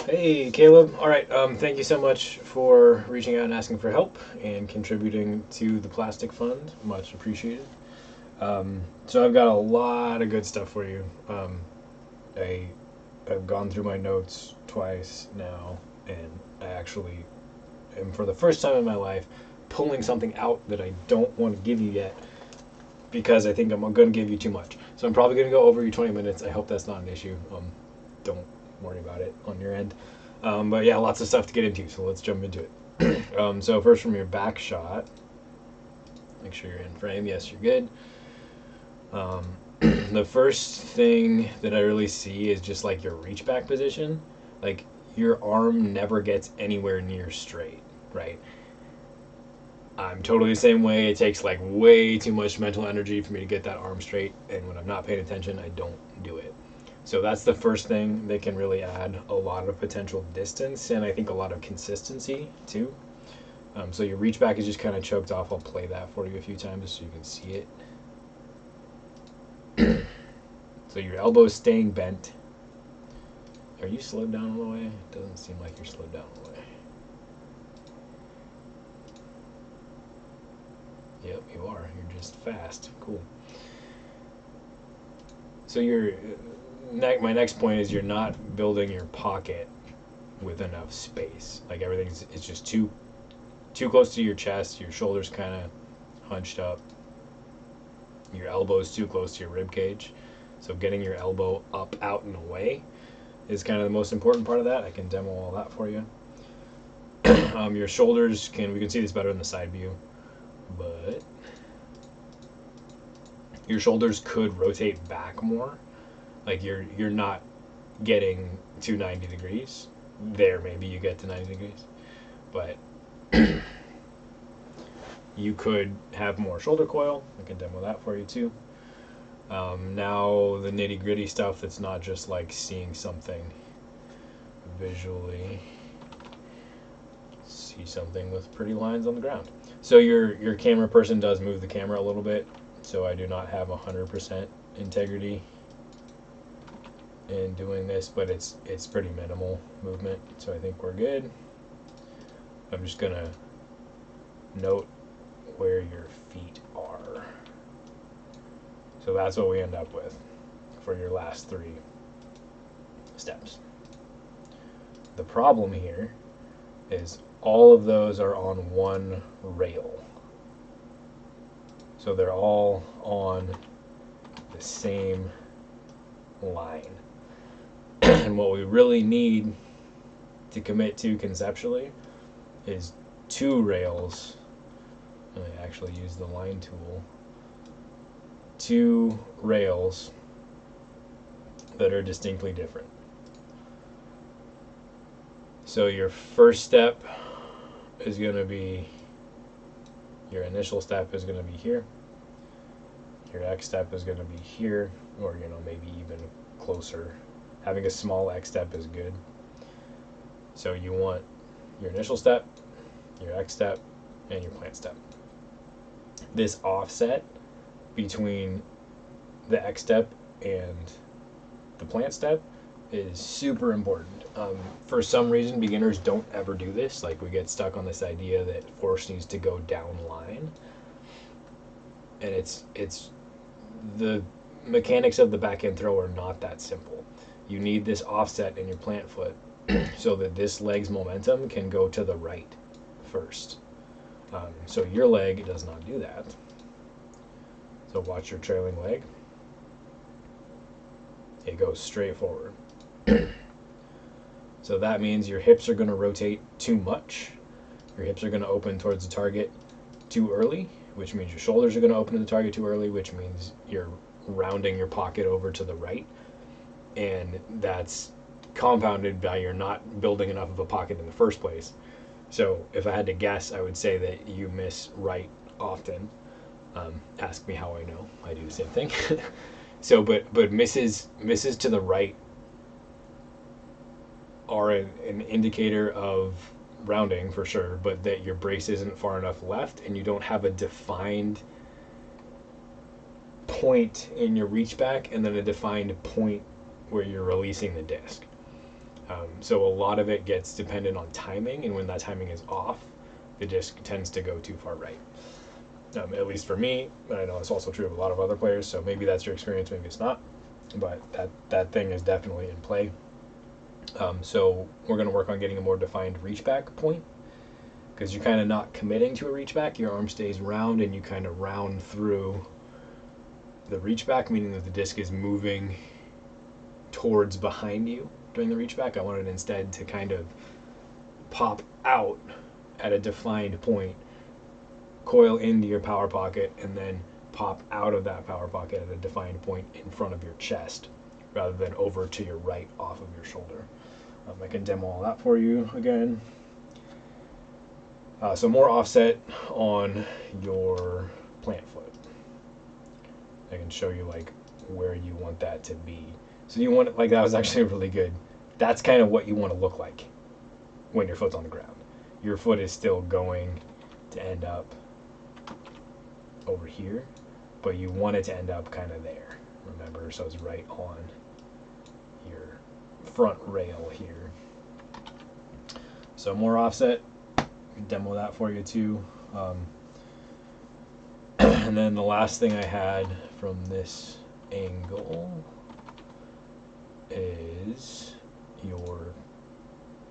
Hey, Caleb. All right. Thank you so much for reaching out and asking for help and contributing to the Plastic Fund. Much appreciated. So I've got a lot of good stuff for you. I I've gone through my notes twice now, and I actually am for the first time in my life pulling something out that I don't want to give you yet because I think I'm going to give you too much. So I'm probably going to go over your 20 minutes. I hope that's not an issue. Don't worry about it on your end. But yeah, lots of stuff to get into, so let's jump into it. So first from your back shot, make sure you're in frame. Yes, you're good. Um, the first thing that I really see is just like your reach back position. Like your arm never gets anywhere near straight, right? I'm totally the same way. It takes like way too much mental energy for me to get that arm straight, and when I'm not paying attention, I don't do it. So that's the first thing that can really add a lot of potential distance and I think a lot of consistency too. So your reach back is just kind of choked off. I'll play that for you a few times so you can see it. So your elbow is staying bent. Are you slowed down all the way? It doesn't seem like you're slowed down all the way. Yep, you are. You're just fast. Cool. So my next point is you're not building your pocket with enough space. Like everything's it's just too close to your chest. Your shoulders kind of hunched up. Your elbows too close to your rib cage. So getting your elbow up, out, and away is kind of the most important part of that. I can demo all that for you. Your shoulders we can see this better in the side view, but your shoulders could rotate back more. Like you're not getting to 90 degrees. There, maybe you get to 90 degrees, but you could have more shoulder coil. I can demo that for you too. Now the nitty gritty stuff that's not just like seeing something visually. See something with pretty lines on the ground. So your camera person does move the camera a little bit, so I do not have 100% integrity in doing this, but it's pretty minimal movement, so I think we're good. I'm just gonna note where your feet are. So that's what we end up with for your last 3 steps. The problem here is all of those are on one rail. So they're all on the same line. And what we really need to commit to conceptually is 2 rails. I actually use the line tool. 2 rails that are distinctly different. So your first step is going to be, your initial step is going to be here. Your X step is going to be here, or maybe even closer. Having a small X step is good. So you want your initial step, your X step, and your plant step. This offset between the X step and the plant step is super important. For some reason, beginners don't ever do this. Like we get stuck on this idea that force needs to go down line, and it's the mechanics of the back end throw are not that simple. You need this offset in your plant foot so that this leg's momentum can go to the right first. So your leg does not do that. So watch your trailing leg. It goes straight forward. So that means your hips are going to rotate too much. Your hips are going to open towards the target too early, which means your shoulders are going to open to the target too early, which means you're rounding your pocket over to the right. And that's compounded by you're not building enough of a pocket in the first place. So if I had to guess, I would say that you miss right often. Ask me how I know. I do the same thing. So, but misses to the right are an indicator of rounding for sure, but that your brace isn't far enough left and you don't have a defined point in your reach back and then a defined point where you're releasing the disc. So a lot of it gets dependent on timing, and when that timing is off, the disc tends to go too far right. At least for me, and I know it's also true of a lot of other players, so maybe that's your experience, maybe it's not, but that thing is definitely in play. So we're going to work on getting a more defined reach back point, because you're kind of not committing to a reach back. Your arm stays round and you kind of round through the reach back, meaning that the disc is moving towards behind you during the reach back. I want it instead to kind of pop out at a defined point, coil into your power pocket, and then pop out of that power pocket at a defined point in front of your chest, rather than over to your right off of your shoulder. I can demo all that for you again. So more offset on your plant foot. I can show you like where you want that to be. So you want it like that was actually really good. That's kind of what you want to look like when your foot's on the ground. Your foot is still going to end up over here, but you want it to end up kind of there. Remember, so it's right on your front rail here. So more offset, demo that for you too. And then the last thing I had from this angle is your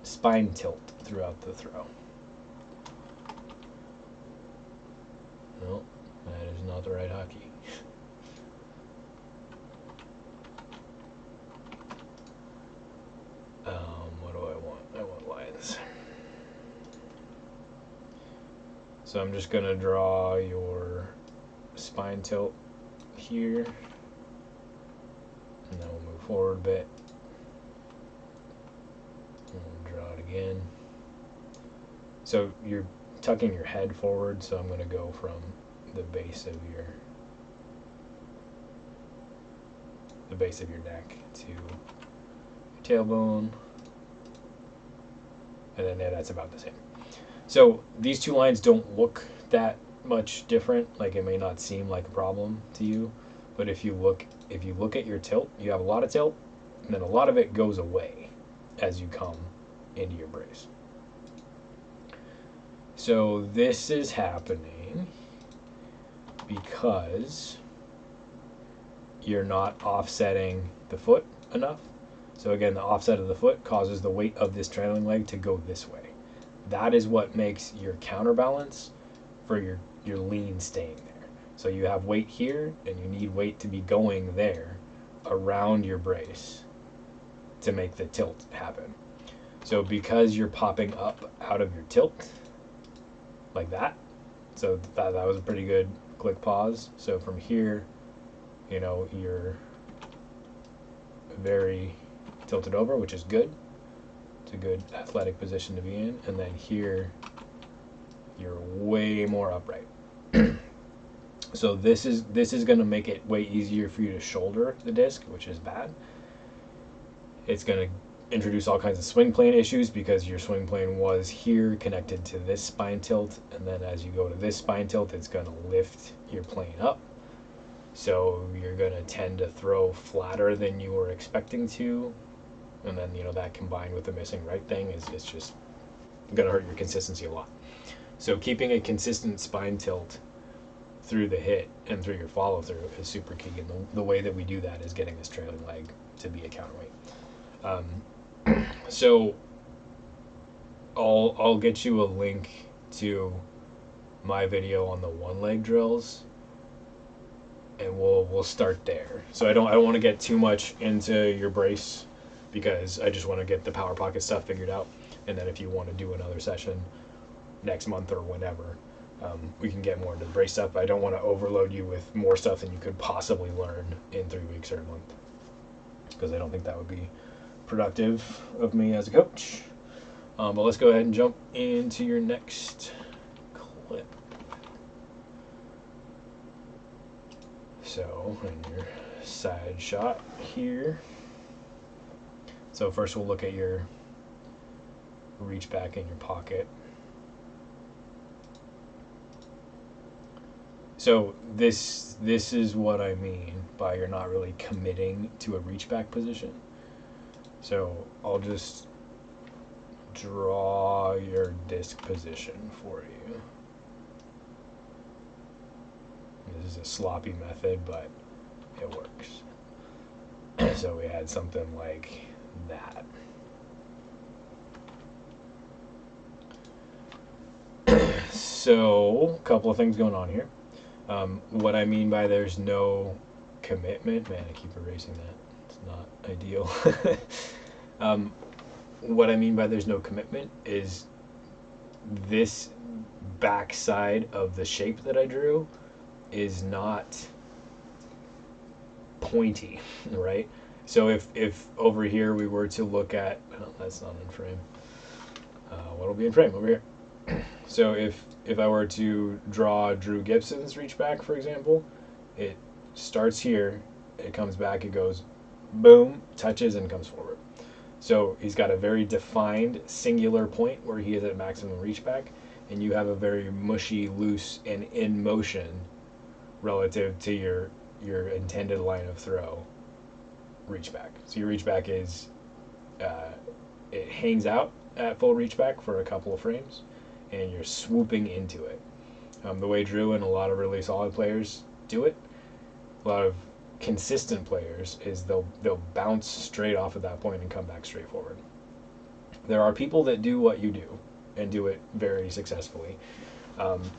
spine tilt throughout the throw. No, that is not the right hotkey. What do I want? I want lines. So I'm just going to draw your spine tilt here, and then we'll move forward a bit. And we'll draw it again. So you're tucking your head forward, so I'm going to go from the base of your neck to your tailbone, and then that's about the same. So these two lines don't look that much different. Like, it may not seem like a problem to you, but if you look at your tilt, you have a lot of tilt, and then a lot of it goes away as you come into your brace. So this is happening because you're not offsetting the foot enough. So again, the offset of the foot causes the weight of this trailing leg to go this way. That is what makes your counterbalance for your lean staying there. So you have weight here, and you need weight to be going there around your brace to make the tilt happen. So because you're popping up out of your tilt like that, so that was a pretty good click pause. So from here, you're very tilted over, which is good. It's a good athletic position to be in. And then here, you're way more upright. So this is going to make it way easier for you to shoulder the disc, which is bad. It's going to introduce all kinds of swing plane issues because your swing plane was here connected to this spine tilt, and then as you go to this spine tilt, it's going to lift your plane up. So you're going to tend to throw flatter than you were expecting to, and then that combined with the missing right thing is just going to hurt your consistency a lot. So keeping a consistent spine tilt through the hit and through your follow through is super key, and the way that we do that is getting this trailing leg to be a counterweight. So I'll get you a link to my video on the one leg drills, and we'll start there. So I don't want to get too much into your brace because I just want to get the power pocket stuff figured out, and then if you want to do another session next month or whenever, we can get more into the brace stuff. I don't want to overload you with more stuff than you could possibly learn in 3 weeks or a month, because I don't think that would be productive of me as a coach. But let's go ahead and jump into your next clip. So in your side shot here, so first we'll look at your reach back in your pocket. So this is what I mean by you're not really committing to a reach back position. So I'll just draw your disc position for you. This is a sloppy method, but it works. So we had something like that. So, a couple of things going on here. What I mean by there's no commitment, man, I keep erasing that. It's not ideal. What I mean by there's no commitment is this backside of the shape that I drew is not pointy, right? So if over here we were to look at, oh, that's not in frame. What'll be in frame over here? So if I were to draw Drew Gibson's Reachback, for example, it starts here, it comes back, it goes boom, touches, and comes forward. So he's got a very defined singular point where he is at maximum Reachback, and you have a very mushy, loose, and in motion relative to your intended line of throw Reachback. So your Reachback is, it hangs out at full Reachback for a couple of frames, and you're swooping into it. The way Drew and a lot of really solid players do it, a lot of consistent players, is they'll bounce straight off at that point and come back straight forward. There are people that do what you do and do it very successfully.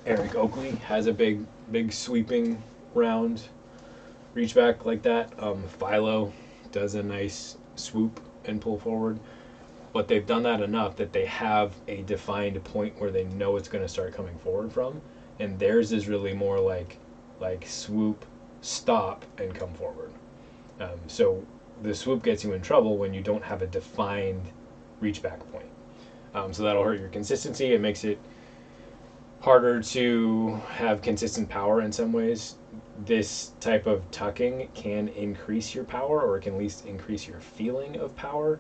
Eric Oakley has a big sweeping round Reachback like that. Philo does a nice swoop and pull forward. But they've done that enough that they have a defined point where they know it's going to start coming forward from, and theirs is really more like swoop, stop, and come forward. So the swoop gets you in trouble when you don't have a defined Reachback point. So that'll hurt your consistency. It makes it harder to have consistent power in some ways. This type of tucking can increase your power, or it can at least increase your feeling of power,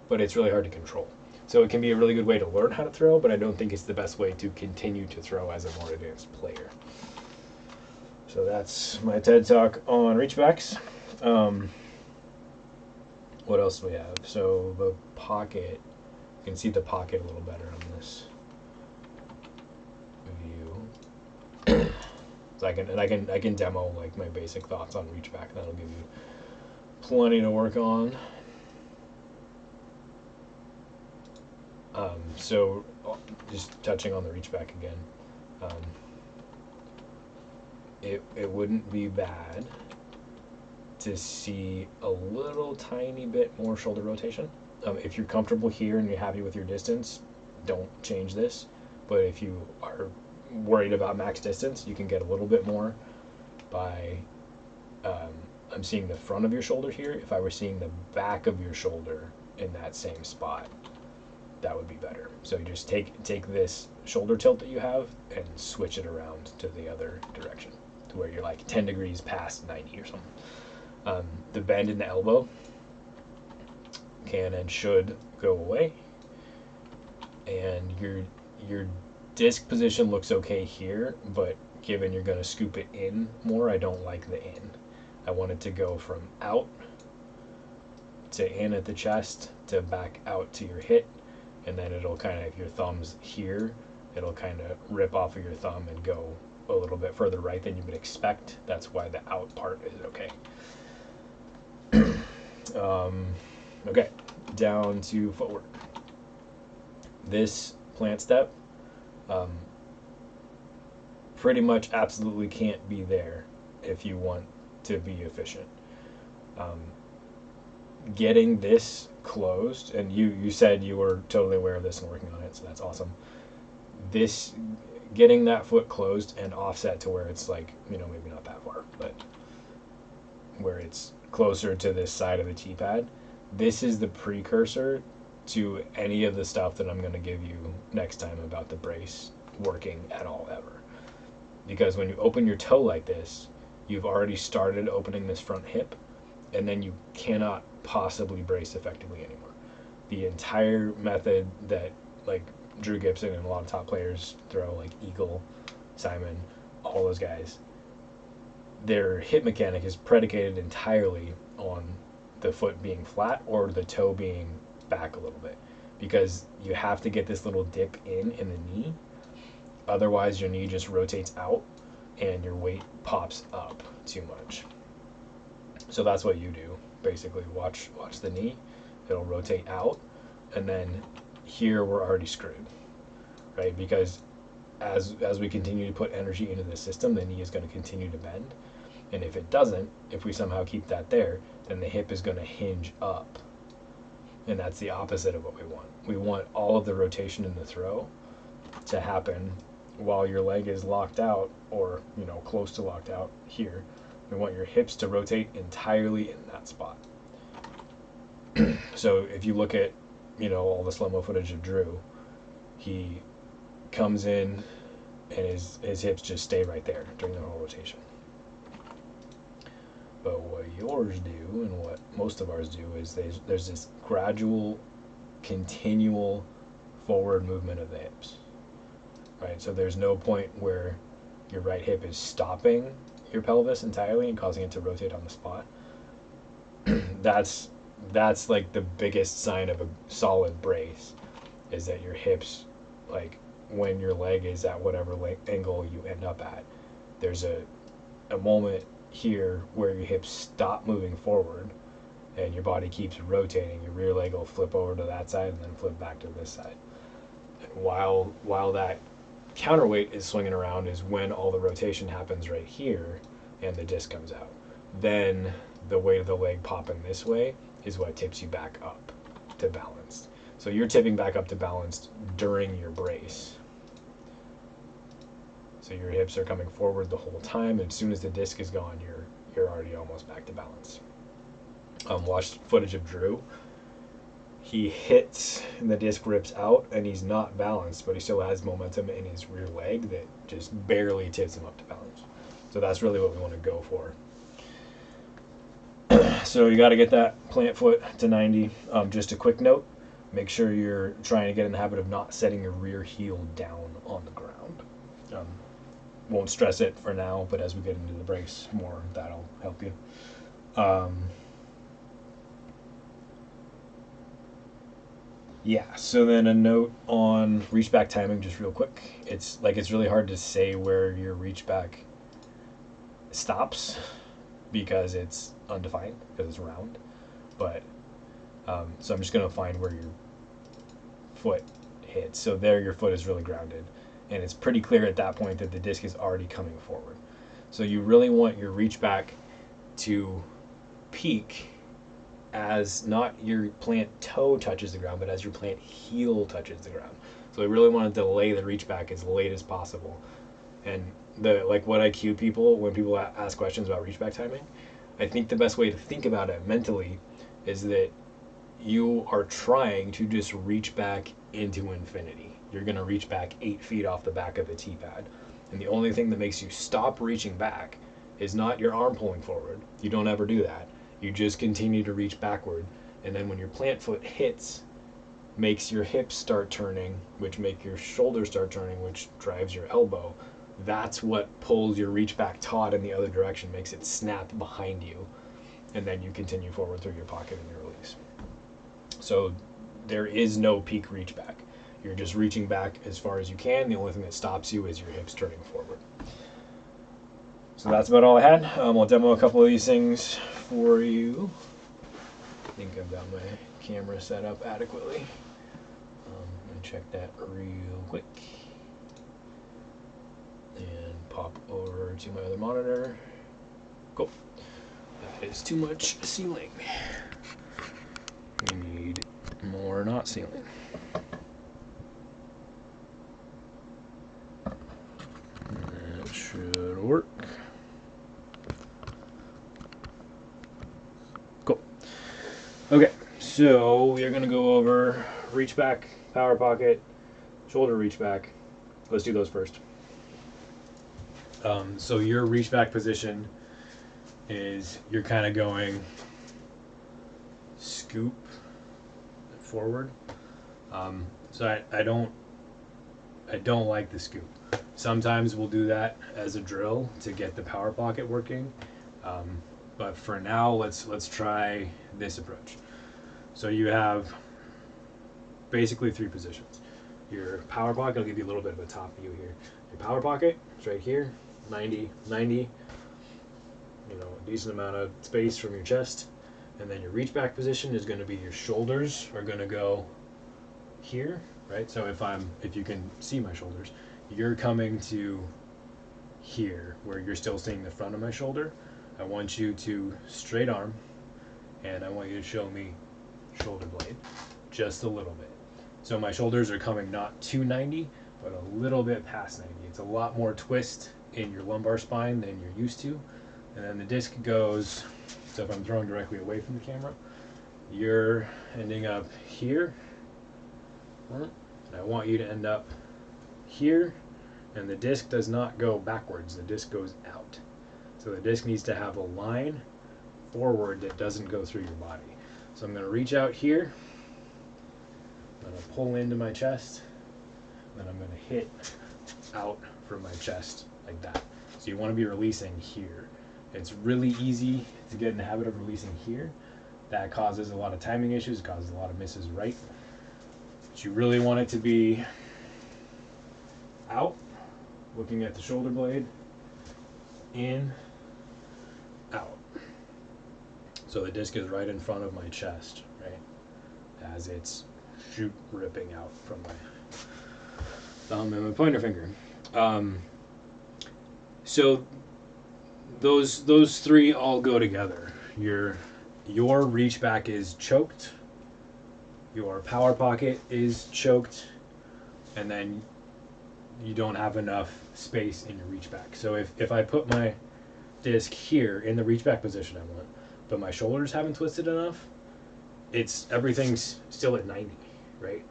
but it's really hard to control. So it can be a really good way to learn how to throw, but I don't think it's the best way to continue to throw as a more advanced player. So that's my TED Talk on Reachbacks. What else do we have? So the pocket, you can see the pocket a little better on this view. So I can demo like my basic thoughts on Reachback. That'll give you plenty to work on. So just touching on the Reachback again, it wouldn't be bad to see a little tiny bit more shoulder rotation. If you're comfortable here and you're happy with your distance, don't change this. But if you are worried about max distance, you can get a little bit more by, I'm seeing the front of your shoulder here. If I were seeing the back of your shoulder in that same spot, that would be better. So you just take this shoulder tilt that you have and switch it around to the other direction, to where you're like 10 degrees past 90 or something. The bend in the elbow can and should go away, and your disc position looks okay here, but given you're going to scoop it in more, I don't like the in. I want it to go from out to in at the chest to back out to your hip, and then it'll kind of, if your thumb's here, it'll kind of rip off of your thumb and go a little bit further right than you would expect. That's why the out part is okay. Okay, down to footwork. This plant step pretty much absolutely can't be there if you want to be efficient. Getting this closed, and you said you were totally aware of this and working on it, so that's awesome. This, getting that foot closed and offset to where it's like, maybe not that far, but where it's closer to this side of the T-pad, this is the precursor to any of the stuff that I'm going to give you next time about the brace working at all ever. Because when you open your toe like this, you've already started opening this front hip, and then you cannot possibly brace effectively anymore. The entire method that like Drew Gibson and a lot of top players throw, like Eagle, Simon, all those guys, their hip mechanic is predicated entirely on the foot being flat or the toe being back a little bit. because you have to get this little dip in the knee. Otherwise, your knee just rotates out and your weight pops up too much. So that's what you do. Basically, watch the knee. It'll rotate out, and then here we're already screwed, right? Because as we continue to put energy into the system, the knee is going to continue to bend. And if it doesn't, if we somehow keep that there, then the hip is going to hinge up. And that's the opposite of what we want. We want all of the rotation in the throw to happen while your leg is locked out, or close to locked out here. We want your hips to rotate entirely in that spot. So if you look at all the slow-mo footage of Drew, he comes in and his hips just stay right there during the whole rotation. But what yours do, and what most of ours do, is there's this gradual, continual forward movement of the hips, right? So there's no point where your right hip is stopping your pelvis entirely and causing it to rotate on the spot. That's like the biggest sign of a solid brace, is that your hips, like when your leg is at whatever angle you end up at, there's a moment here where your hips stop moving forward and your body keeps rotating. Your rear leg will flip over to that side and then flip back to this side. And while that counterweight is swinging around is when all the rotation happens right here and the disc comes out. Then the weight of the leg popping this way is what tips you back up to balanced. So you're tipping back up to balanced during your brace. So your hips are coming forward the whole time, and as soon as the disc is gone, you're already almost back to balance. Watch footage of Drew. He hits and the disc rips out, and he's not balanced, but he still has momentum in his rear leg that just barely tips him up to balance. So that's really what we want to go for. So you got to get that plant foot to 90. Just a quick note, make sure you're trying to get in the habit of not setting your rear heel down on the ground. Won't stress it for now, but as we get into the brace more, that'll help you. Yeah, so then a note on reach back timing, just real quick. It's really hard to say where your reach back stops because it's undefined, because it's round. But so I'm just going to find where your foot hits. So there your foot is really grounded. And it's pretty clear at that point that the disc is already coming forward. So you really want your reach back to peak as not your plant toe touches the ground, but as your plant heel touches the ground. So we really want to delay the reach back as late as possible. And what I cue people when people ask questions about reach back timing, I think the best way to think about it mentally is that you are trying to just reach back into infinity. You're going to reach back 8 feet off the back of a T-pad. And the only thing that makes you stop reaching back is not your arm pulling forward. You don't ever do that. You just continue to reach backward. And then when your plant foot hits, makes your hips start turning, which make your shoulders start turning, which drives your elbow. That's what pulls your reach back taut in the other direction, makes it snap behind you. And then you continue forward through your pocket and your release. So there is no peak reach back. You're just reaching back as far as you can. The only thing that stops you is your hips turning forward. So that's about all I had. I'll demo a couple of these things for you. I think I've got my camera set up adequately. I'm going to check that real quick. And pop over to my other monitor. Cool. That is too much ceiling. We need more not ceiling. That should work. Cool. Okay, so we are going to go over reach back, power pocket, shoulder reach back. Let's do those first. So your reach back position is you're kind of going scoop forward. So I don't like the scoop. Sometimes we'll do that as a drill to get the power pocket working. But for now, let's try this approach. So you have basically three positions. Your power pocket, I'll give you a little bit of a top view here. Your power pocket is right here, 90, you know, a decent amount of space from your chest. And then your reach back position is going to be your shoulders are going to go here, right? So if you can see my shoulders, you're coming to here where you're still seeing the front of my shoulder. I want you to straight arm, and I want you to show me shoulder blade just a little bit. So my shoulders are coming not to 90, but a little bit past 90. It's a lot more twist in your lumbar spine than you're used to. And then the disc goes, so if I'm throwing directly away from the camera, you're ending up here. And I want you to end up here. And the disc does not go backwards, the disc goes out. So the disc needs to have a line forward that doesn't go through your body. So I'm going to reach out here, I'm going to pull into my chest, then I'm going to hit out from my chest like that. So you want to be releasing here. It's really easy to get in the habit of releasing here. That causes a lot of timing issues, causes a lot of misses right. But you really want it to be out, looking at the shoulder blade, in, out. So the disc is right in front of my chest, right? As it's ripping out from my thumb and my pointer finger. So those three all go together. Your reach back is choked, your power pocket is choked, and then you don't have enough space in your reach back. So if I put my disc here in the reach back position I want, but my shoulders haven't twisted enough, everything's still at 90, right?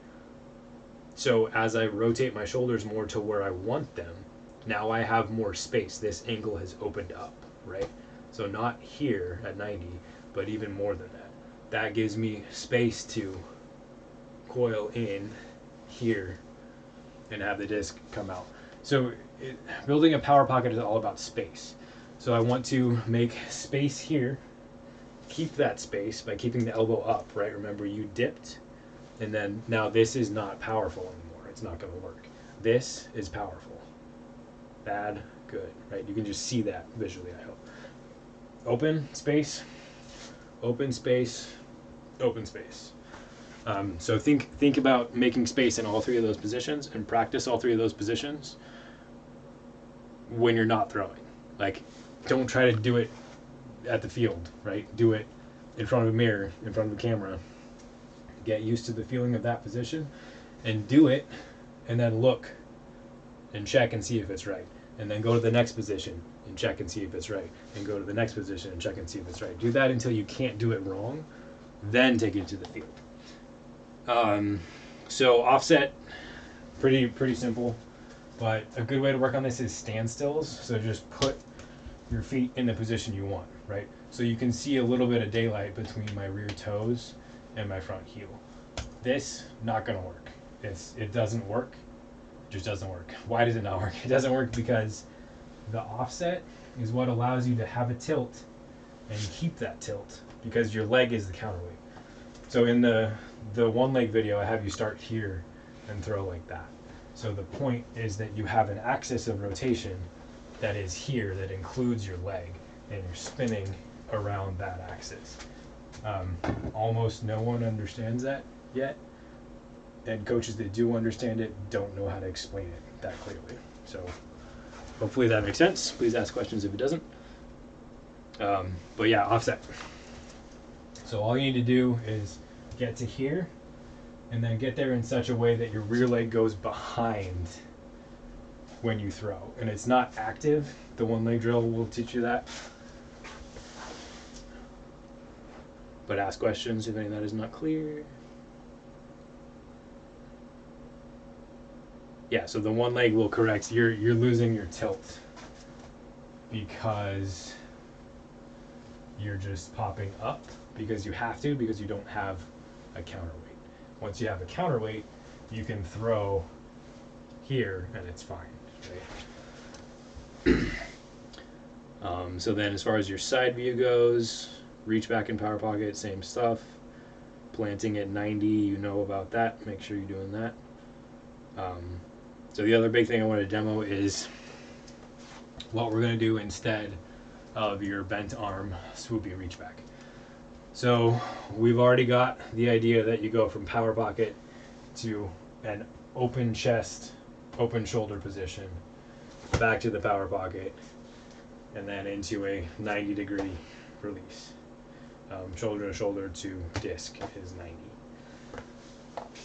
So as I rotate my shoulders more to where I want them, now I have more space. This angle has opened up, right? So not here at 90, but even more than that. That gives me space to coil in here and have the disc come out. So building a power pocket is all about space. So I want to make space here, keep that space by keeping the elbow up, right? Remember, you dipped, and then now this is not powerful anymore. It's not going to work. This is powerful. Bad, good, right? You can just see that visually, I hope. Open space, open space, open space. So think about making space in all three of those positions and practice all three of those positions when you're not throwing. Like, don't try to do it at the field, right? Do it in front of a mirror, in front of a camera. Get used to the feeling of that position and do it, and then look and check and see if it's right. And then go to the next position and check and see if it's right. And go to the next position and check and see if it's right. Do that until you can't do it wrong, then take it to the field. So offset, pretty simple, but a good way to work on this is standstills. So just put your feet in the position you want, right? So you can see a little bit of daylight between my rear toes and my front heel. This, not gonna work. It doesn't work, it just doesn't work. Why does it not work? It doesn't work because the offset is what allows you to have a tilt and keep that tilt, because your leg is the counterweight. So in the one leg video, I have you start here and throw like that. So the point is that you have an axis of rotation that is here that includes your leg, and you're spinning around that axis. Almost no one understands that yet, and coaches that do understand it don't know how to explain it that clearly. So hopefully that makes sense. Please ask questions if it doesn't. But yeah, offset. So all you need to do is get to here and then get there in such a way that your rear leg goes behind when you throw. And it's not active. The one leg drill will teach you that. But ask questions if any of that is not clear. Yeah, so the one leg will correct. You're losing your tilt because you're just popping up because you have to, because you don't have a counterweight. Once you have a counterweight, you can throw here and it's fine, right? So then as far as your side view goes, reach back and power pocket, same stuff. planting at 90, you know about that. Make sure you're doing that. So the other big thing I want to demo is what we're going to do instead of your bent arm swoopy reach back. So we've already got the idea that you go from power pocket to an open chest, open shoulder position, back to the power pocket, and then into a 90-degree release. Shoulder to shoulder to disc is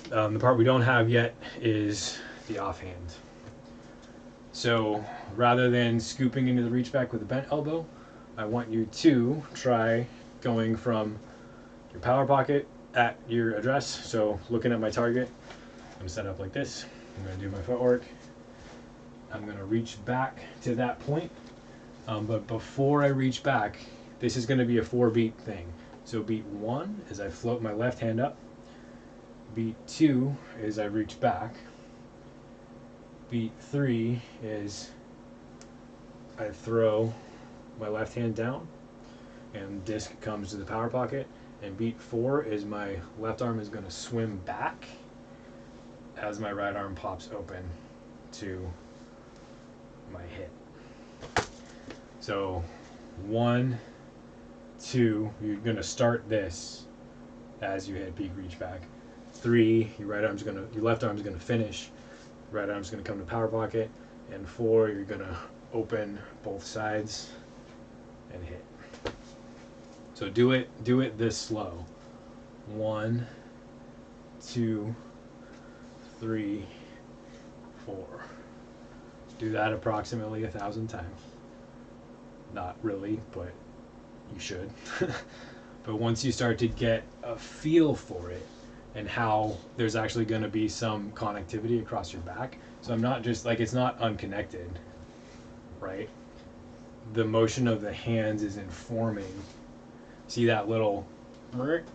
90. The part we don't have yet is the offhand. So rather than scooping into the reach back with a bent elbow, I want you to try going from your power pocket at your address. So looking at my target, I'm set up like this. I'm going to do my footwork. I'm going to reach back to that point. But before I reach back, this is going to be a 4-beat thing. So beat 1 is I float my left hand up. Beat 2 is I reach back. Beat 3 is I throw my left hand down and disc comes to the power pocket. And beat 4 is my left arm is going to swim back as my right arm pops open to my hit. So 1, 2, you're going to start this as you hit peak reach back. 3, your left arm's going to finish. Right arm's going to come to power pocket. And 4, you're going to open both sides and hit. So do it this slow. 1, 2, 3, 4. Do that approximately 1,000 times. Not really, but you should. But once you start to get a feel for it and how there's actually going to be some connectivity across your back, so I'm not just like, it's not unconnected, right? The motion of the hands is informing. See that little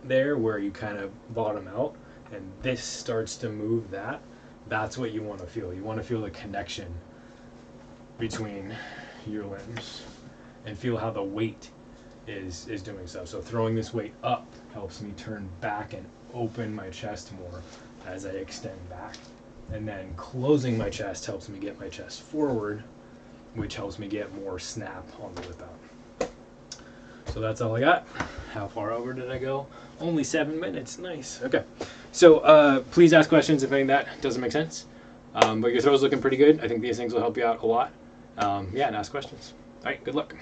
there where you kind of bottom out, and this starts to move that. That's what you want to feel. You want to feel the connection between your limbs and feel how the weight is doing so. So throwing this weight up helps me turn back and open my chest more as I extend back. And then closing my chest helps me get my chest forward, which helps me get more snap on the whip out. So that's all I got. How far over did I go? Only 7 minutes. Nice. Okay. So please ask questions if any of that doesn't make sense. But your throw's looking pretty good. I think these things will help you out a lot. Yeah, and ask questions. All right, good luck.